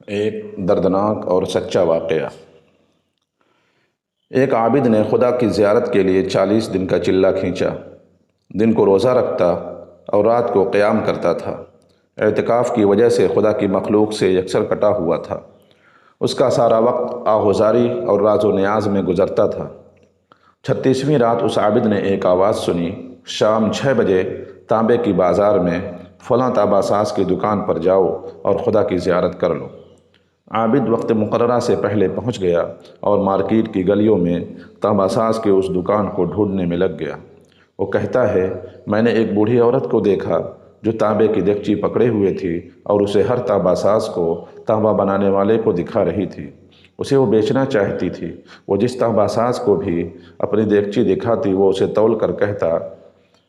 ایک دردناک اور سچا واقعہ۔ ایک عابد نے خدا کی زیارت کے لیے 40 دن کا چلہ کھینچا۔ دن کو روزہ رکھتا اور رات کو قیام کرتا تھا۔ اعتکاف کی وجہ سے خدا کی مخلوق سے یکسر کٹا ہوا تھا۔ اس کا سارا وقت آہوزاری اور راز و نیاز میں گزرتا تھا۔ 36ویں رات اس عابد نے ایک آواز سنی، شام 6 بجے تانبے کی بازار میں فلاں تانبا ساز کی دکان پر جاؤ اور خدا کی زیارت کر لو۔ عابد وقت مقررہ سے پہلے پہنچ گیا اور مارکیٹ کی گلیوں میں تانبا ساز کی اس دکان کو ڈھونڈنے میں لگ گیا۔ وہ کہتا ہے، میں نے ایک بوڑھی عورت کو دیکھا جو تانبے کی دیگچی پکڑے ہوئے تھی اور اسے ہر تانبا ساز کو تانبا بنانے والے کو دکھا رہی تھی۔ اسے وہ بیچنا چاہتی تھی۔ وہ جس تانبا ساز کو بھی اپنی دیگچی دکھاتی وہ اسے تول کر کہتا،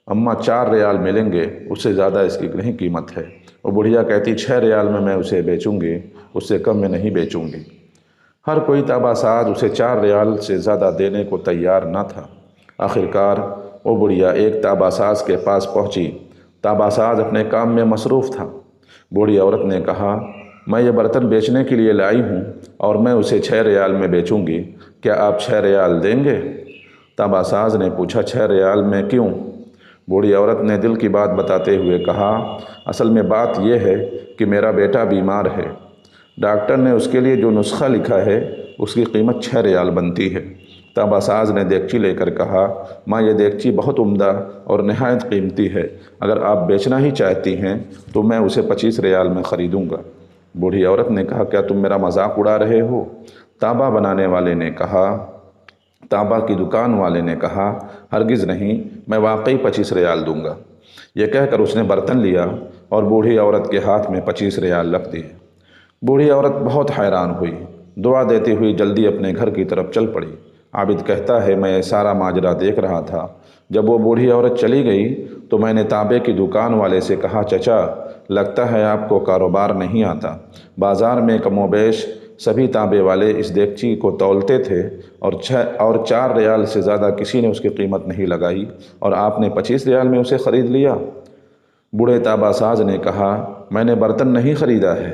اماں 4 ریال ملیں گے، اس سے زیادہ اس کی نہیں قیمت ہے۔ وہ بڑھیا کہتی 6 ریال میں اسے بیچوں گی، اس سے کم میں نہیں بیچوں گی۔ ہر کوئی تانبا ساز اسے 4 ریال سے زیادہ دینے کو تیار نہ تھا۔ آخرکار وہ بڑھیا ایک تانبا ساز کے پاس پہنچی۔ تانبا ساز اپنے کام میں مصروف تھا۔ بوڑھی عورت نے کہا، میں یہ برتن بیچنے کے لیے لائی ہوں اور میں اسے 6 ریال میں بیچوں گی، کیا آپ 6 ریال دیں گے؟ تانبا ساز نے پوچھا، 6 ریال میں کیوں؟ بوڑھی عورت نے دل کی بات بتاتے ہوئے کہا، اصل میں بات یہ ہے کہ میرا بیٹا بیمار ہے۔ ڈاکٹر نے اس کے لیے جو نسخہ لکھا ہے اس کی قیمت 6 ریال بنتی ہے۔ تانبا ساز نے دیگچی لے کر کہا، ماں یہ دیگچی بہت عمدہ اور نہایت قیمتی ہے، اگر آپ بیچنا ہی چاہتی ہیں تو میں اسے 25 ریال میں خریدوں گا۔ بوڑھی عورت نے کہا، کیا تم میرا مذاق اڑا رہے ہو؟ تانبا بنانے والے نے کہا، تانبا کی دکان والے نے کہا، ہرگز نہیں، میں واقعی 25 ریال دوں گا۔ یہ کہہ کر اس نے برتن لیا اور بوڑھی عورت کے ہاتھ میں 25 ریال رکھ دیے۔ بوڑھی عورت بہت حیران ہوئی، دعا دیتی ہوئی جلدی اپنے گھر کی طرف چل پڑی۔ عابد کہتا ہے، میں یہ سارا ماجرا دیکھ رہا تھا۔ جب وہ بوڑھی عورت چلی گئی تو میں نے تانبے کی دکان والے سے کہا، چچا، لگتا ہے آپ کو کاروبار نہیں آتا۔ بازار میں کم و بیش سبھی تانبے والے اس دیگچی کو تولتے تھے اور 4 ریال سے زیادہ کسی نے اس کی قیمت نہیں لگائی، اور آپ نے 25 ریال میں اسے خرید لیا۔ بوڑھے تانبا ساز نے کہا، میں نے برتن نہیں خریدا ہے،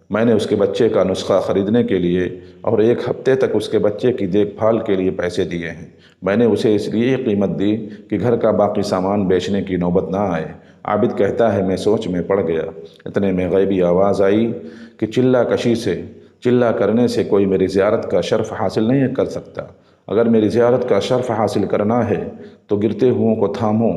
میں نے اس کے بچے کا نسخہ خریدنے کے لیے اور 1 ہفتے تک اس کے بچے کی دیکھ بھال کے لیے پیسے دیے ہیں۔ میں نے اسے اس لیے قیمت دی کہ گھر کا باقی سامان بیچنے کی نوبت نہ آئے۔ عابد کہتا ہے، میں سوچ میں پڑ گیا۔ اتنے میں غیبی آواز آئی کہ چلہ کرنے سے کوئی میری زیارت کا شرف حاصل نہیں کر سکتا۔ اگر میری زیارت کا شرف حاصل کرنا ہے تو گرتے ہوں کو تھامو،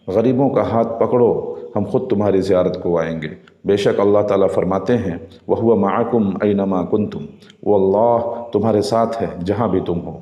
غریبوں کا ہاتھ پکڑو، ہم خود تمہاری زیارت کو آئیں گے۔ بے شک اللہ تعالیٰ فرماتے ہیں، وَهُوَ مَعَكُمْ أَيْنَمَا كُنْتُمْ، وہ اللہ تمہارے ساتھ ہے جہاں بھی تم ہو۔